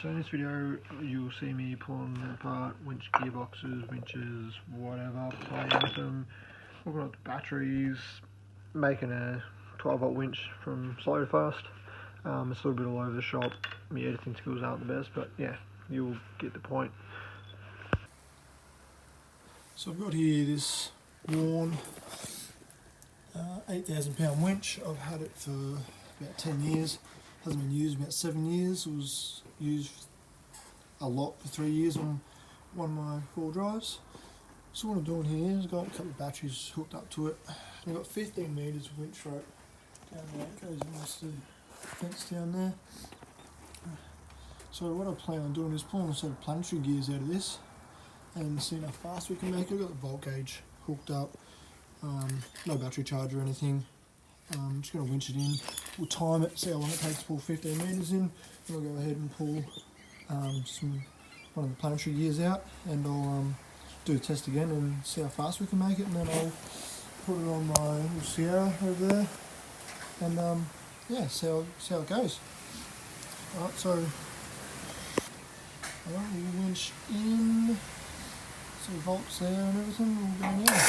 So in this video you'll see me pulling apart winch gearboxes, winches, whatever, playing with them, looking at the batteries, making a 12 volt winch from slow to fast. It's a little bit all over the shop, my editing skills aren't the best, but yeah, you'll get the point. So I've got here this worn 8,000 pound winch. I've had it for about 10 years. Hasn't been used about 7 years. It was used a lot for 3 years on one of my 4 drives. So what I'm doing here is I've got a couple of batteries hooked up to it. I've got 15 metres of winch rope down there. It goes across the fence down there. So what I plan on doing is pulling a set of planetary gears out of this and seeing how fast we can make it. I've got the volt gauge hooked up, no battery charger or anything. I'm just going to winch it in. We'll time it, see how long it takes to pull 15 metres in, and I'll go ahead and pull one of the planetary gears out, and I'll do a test again and see how fast we can make it, and then I'll put it on my little Sierra over there, and yeah, see how it goes. Alright, so we'll winch in, see volts there and everything, we'll go now.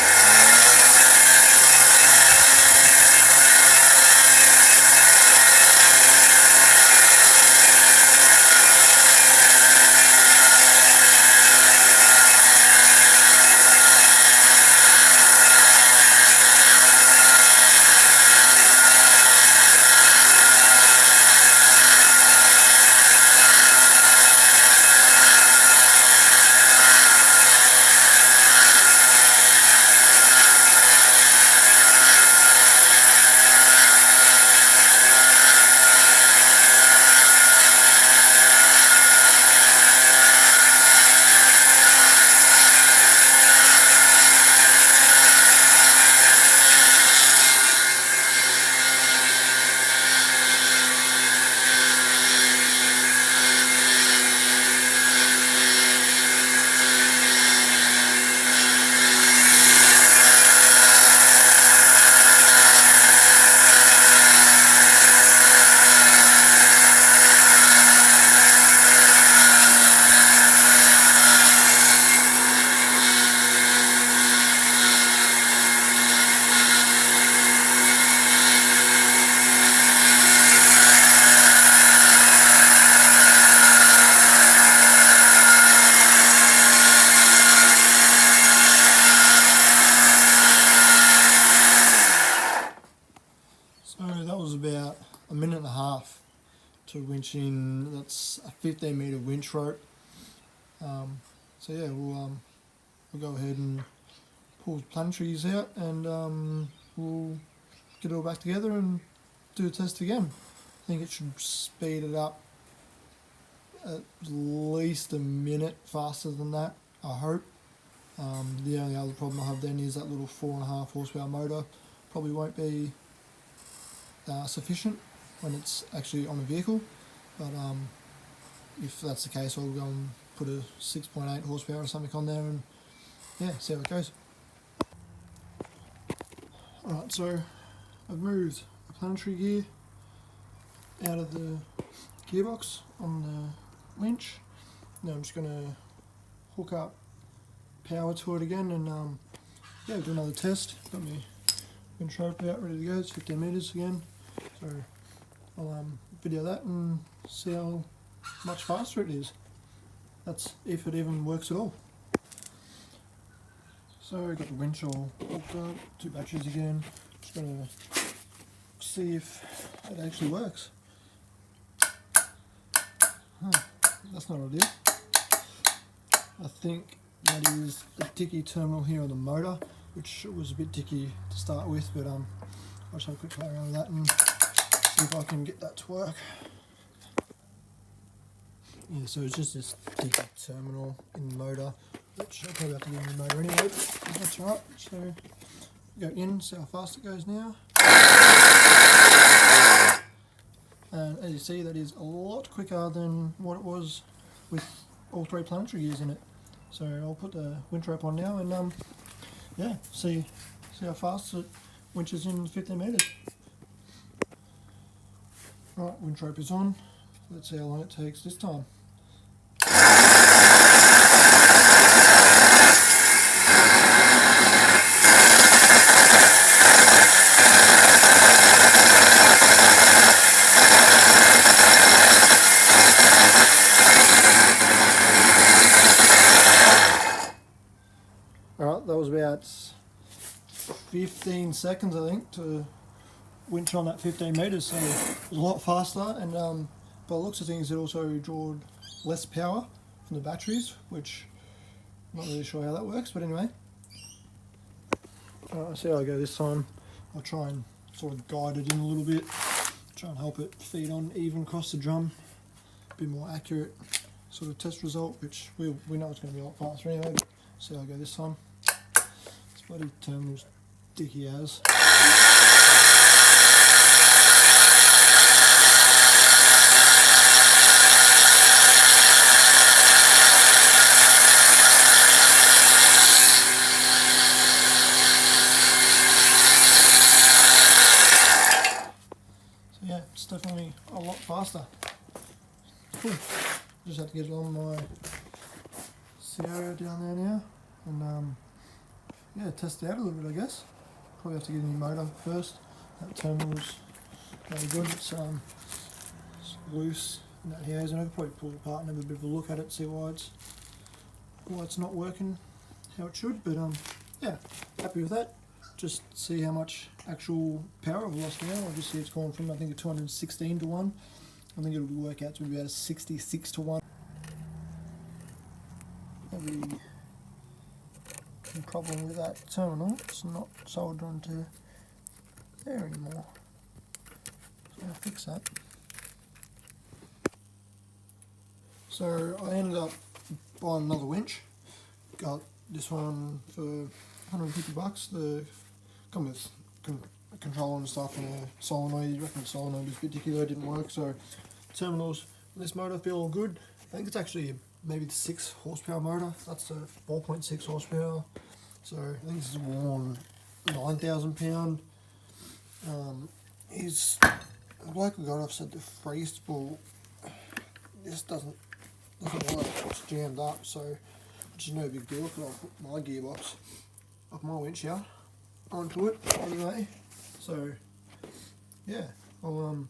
So that was about a minute and a half to winch in. That's a 15 metre winch rope. So yeah, we'll go ahead and pull the planetaries out, and we'll get it all back together and do a test again. I think it should speed it up at least a minute faster than that, I hope. The only other problem I have then is that little 4.5 horsepower motor probably won't be sufficient when it's actually on a vehicle, but if that's the case, I'll go and put a 6.8 horsepower or something on there and yeah, see how it goes. Alright, so I've moved the planetary gear out of the gearbox on the winch. Now I'm just going to hook up power to it again and yeah, do another test. Got my winch rope out ready to go. It's 15 metres again. So I'll video that and see how much faster it is. That's if it even works at all. So I've got the winch all hooked up, 2 batteries again. Just gonna see if it actually works. That's not ideal. I think that is the dicky terminal here on the motor, which was a bit dicky to start with, but I'll just have a quick play around with that and see if I can get that to work. Yeah, so it's just this dicky terminal in the motor, which I'll probably have to get in the motor anyway, but that's alright. So go in, see how fast it goes now. And as you see, that is a lot quicker than what it was with all 3 planetary gears in it. So I'll put the winch rope on now and yeah, see how fast it winches in 15 metres. Right, winch rope is on. Let's see how long it takes this time. about 15 seconds, I think, to winch on that 15 metres, so it was a lot faster, and by the looks of things it also drawed less power from the batteries, which I'm not really sure how that works, but anyway. Alright, see how I go this time. I'll try and sort of guide it in a little bit, try and help it feed on even across the drum, a bit more accurate sort of test result, which we know it's going to be a lot faster anyway, but see how I go this time. This bloody terminal's dicky as. Yeah, it's definitely a lot faster. Cool. Just have to get it on my Sierra down there now, and yeah, test it out a little bit, I guess. Probably have to get a new motor first. That terminal's really good. It's loose in that housing. I could probably pull it apart and have a bit of a look at it, see why it's not working how it should. But yeah, happy with that. Just see how much actual power I've lost now. Obviously it's gone from, I think, a 216 to 1. I think it'll work out to be about a 66 to 1. Maybe the problem with that terminal, it's not soldered onto there anymore. So I'll fix that. So I ended up buying another winch. Got this one for 150 bucks. The come with a controller and stuff and a solenoid. You reckon the solenoid was particular, didn't work. So terminals on this motor feel all good. I think it's actually maybe the 6 horsepower motor. That's a 4.6 horsepower. So I think this is worn 9,000 pound. He's the bloke who got off said the freestyle. This doesn't work. It's jammed up. So which is no big deal. But I'll put my gearbox up my winch here onto it anyway. So yeah, I'll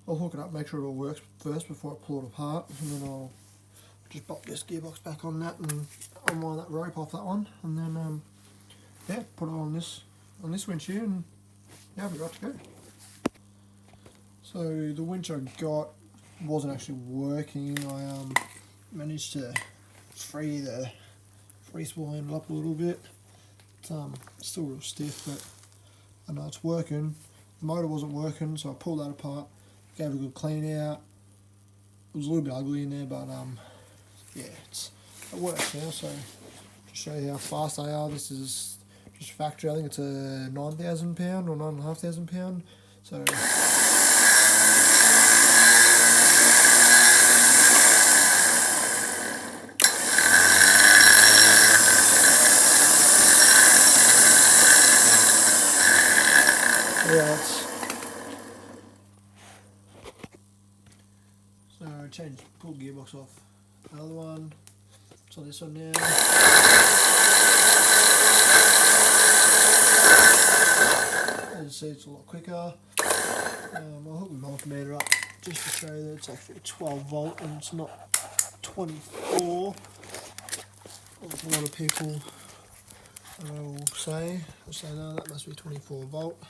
hook it up, make sure it all works first before I pull it apart, and then I'll just pop this gearbox back on that and unwind that rope off that one, and then yeah, put it on this winch here, and yeah, we're got to go. So the winch I got wasn't actually working. I managed to free the spool handle up a little bit. It's still real stiff, but I know it's working. The motor wasn't working, so I pulled that apart, gave it a good clean out. It was a little bit ugly in there, but yeah, it works now. So to show you how fast they are, this is just factory. I think it's a 9,000 pound or 9,500 pound. So yeah, so I pulled the gearbox off another one. It's on this one now. As you see, it's a lot quicker. I'll hook the multimeter up just to show you that it's actually 12 volt and it's not 24. Like a lot of people will say no, that must be 24 volt.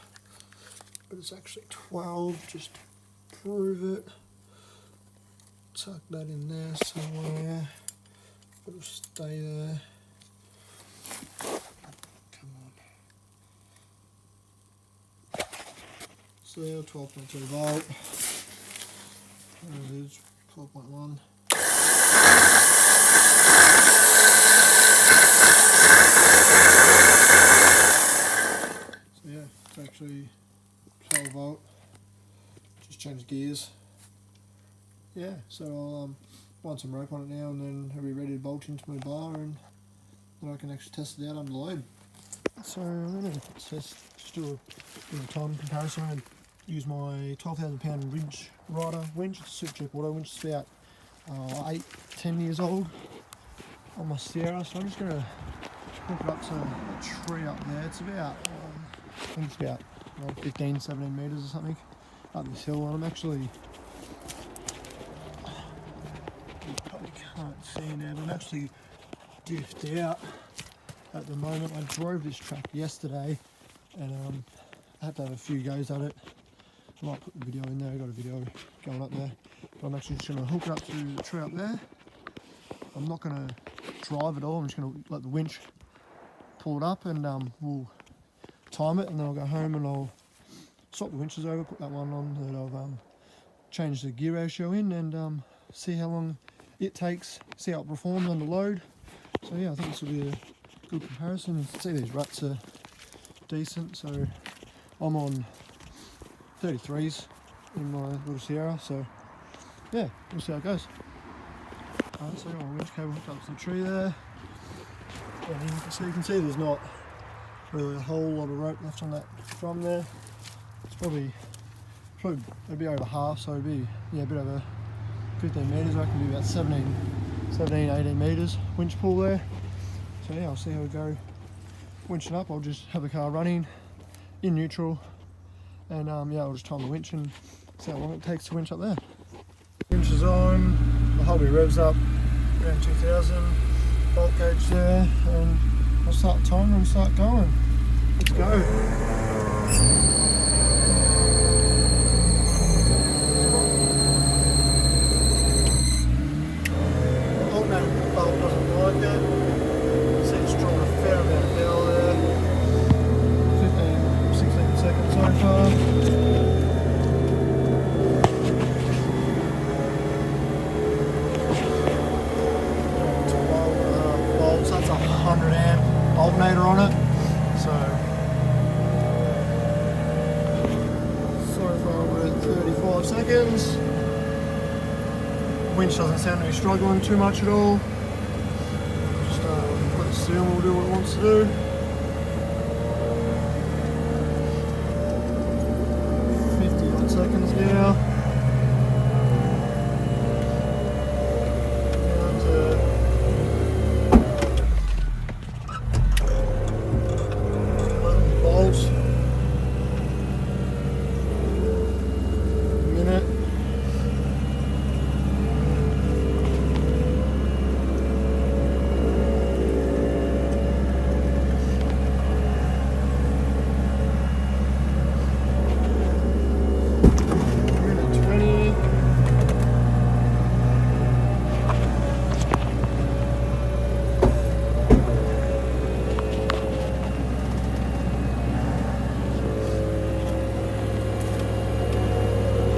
But it's actually 12, just to prove it. Tuck that in there somewhere. It'll stay there. Come on. So 12.2 volt. There it is, 12.1. So yeah, it's actually 12 volt. Just change gears. Yeah, so I'll wind some rope on it now, and then I'll be ready to bolt into my bar, and then I can actually test it out under load. So I'm going to just do a time comparison. I'm going to use my 12,000 pound Ridge Rider winch. It's a super cheap auto winch. It's about 8-10 years old on my Sierra. So I'm just going to hook it up to a tree up there. It's about, I think it's about 15-17 metres or something up this hill, and I'm actually, you probably can't see now, but I'm actually diffed out at the moment. I drove this track yesterday and I had to have a few goes at it. I might put the video in there, I got a video going up there. But I'm actually just going to hook it up to the tree up there. I'm not going to drive at all, I'm just going to let the winch pull it up and we'll time it, and then I'll go home and I'll swap the winches over, put that one on that I've changed the gear ratio in, and see how long it takes, see how it performs under load. So yeah, I think this will be a good comparison. You can see these ruts are decent, so I'm on 33s in my little Sierra, so yeah, we'll see how it goes. Alright, so I got my winch cable hooked up to the tree there, and so you can see there's not really a whole lot of rope left on that drum there. It's probably it'd be over half, so it'd be a bit over 15 metres. I reckon it'd be about 17, 18 metres winch pull there. So yeah, I'll see how we go winching up. I'll just have the car running in neutral, and yeah, I'll just time the winch and see how long it takes to winch up there. Winch is on, the hobby revs up around 2000, bolt gauge there, and I'll start the timer and start going. Let's go. Alternator on it, so far we're at 35 seconds. Winch doesn't sound to be struggling too much at all. Just let the steering wheel do what it wants to do. Seconds now.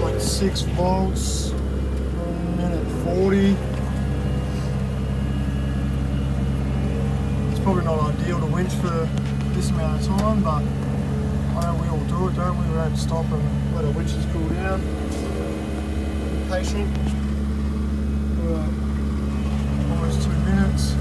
Like 6 volts, 1 minute 40. It's probably not ideal to winch for this amount of time, but I know we all do it, don't we? We don't stop and let our winches cool down. Be patient. We're almost 2 minutes.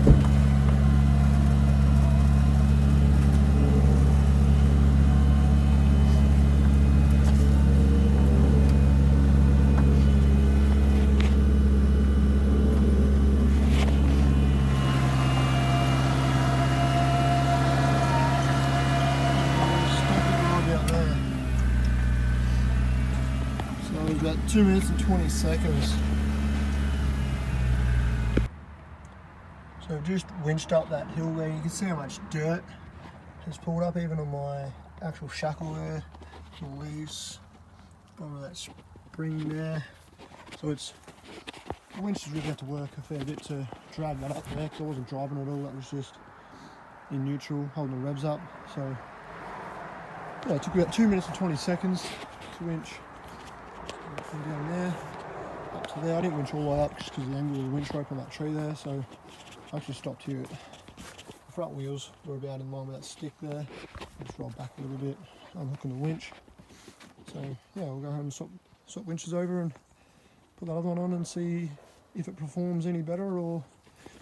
About 2 minutes and 20 seconds. So I've just winched up that hill there. You can see how much dirt has pulled up even on my actual shackle there. The leaves, bottom of that spring there. So the winch has really had to work a fair bit to drag that up there, because I wasn't driving at all. That was just in neutral, holding the revs up. So yeah, it took about 2 minutes and 20 seconds to winch from down there up to there. I didn't winch all the way up just because of the angle of the winch rope on that tree there, so I actually stopped here at the front wheels were about in line with that stick there. Just roll back a little bit, unhooking the winch. So yeah, we'll go home and swap winches over and put that other one on and see if it performs any better or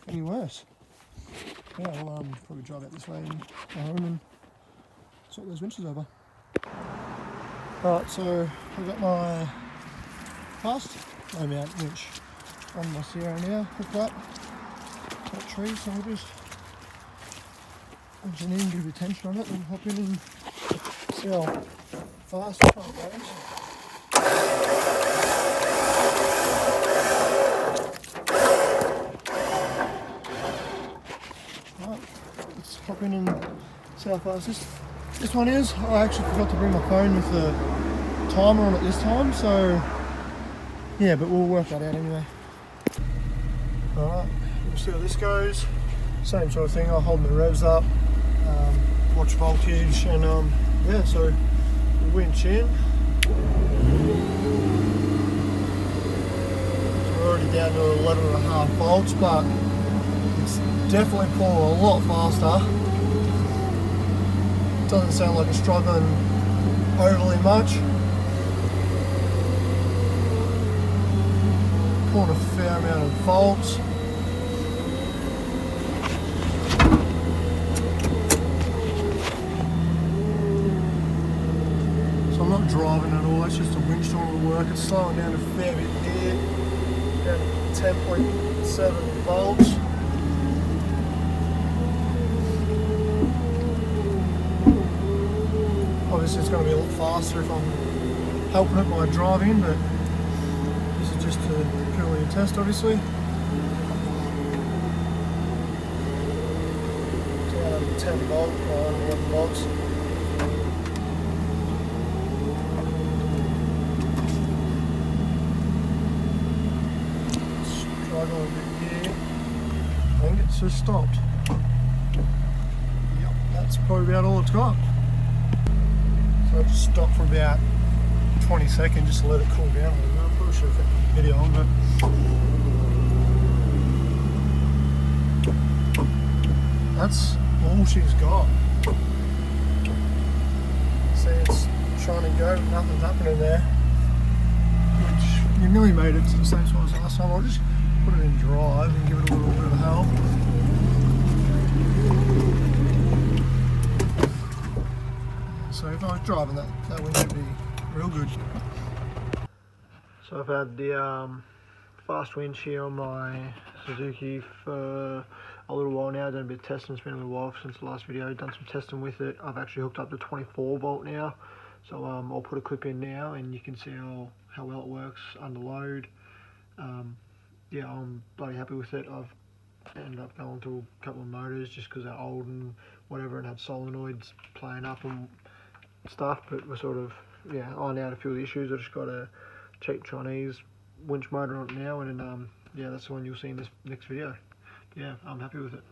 any worse. Yeah, I'll probably drive out this way and go home and swap those winches over. Alright, so I've got my fast highmount winch on my Sierra now, hooked up to that tree, so I'll just winch it in, give it tension on it, and hop in and see how fast it goes. Right, let's hop been in South fast this one is. I actually forgot to bring my phone with the timer on it this time, so yeah, but we'll work that out anyway. Alright, we'll see how this goes. Same sort of thing, I'll hold my revs up, watch voltage, and yeah, so we'll winch in. So we're already down to 11.5 volts, but it's definitely pulling a lot faster. Doesn't sound like it's struggling overly much. Pulling a fair amount of volts. So I'm not driving at all, it's just a winch doing all the work. It's slowing down a fair bit here, down to 10.7 volts. Obviously it's going to be a lot faster if I'm helping it by driving, but this is just to purely a test, obviously. Down to 10 volt, 11 volts. Struggling a bit here. I think it's just stopped. Yep, that's probably about all it's got. So I just stopped for about 20 seconds just to let it cool down a little bit. I probably should have kept the video on, but that's all she's got. See, it's trying to go, nothing's happening there. Which you nearly made it to the same spot as last time. I'll just put it in drive and give it a little bit of help. So if I was driving that winch would be real good. So I've had the fast winch here on my Suzuki for a little while now. Done a bit of testing, it's been a little while since the last video. Done some testing with it. I've actually hooked up to 24 volt now. So I'll put a clip in now and you can see how well it works under load. Yeah, I'm bloody happy with it. I've ended up going through a couple of motors just because they're old and whatever and had solenoids playing up and stuff, but we're sort of, yeah, ironed out a few of the issues. I just got a cheap Chinese winch motor on it now, and yeah, that's the one you'll see in this next video. Yeah, I'm happy with it.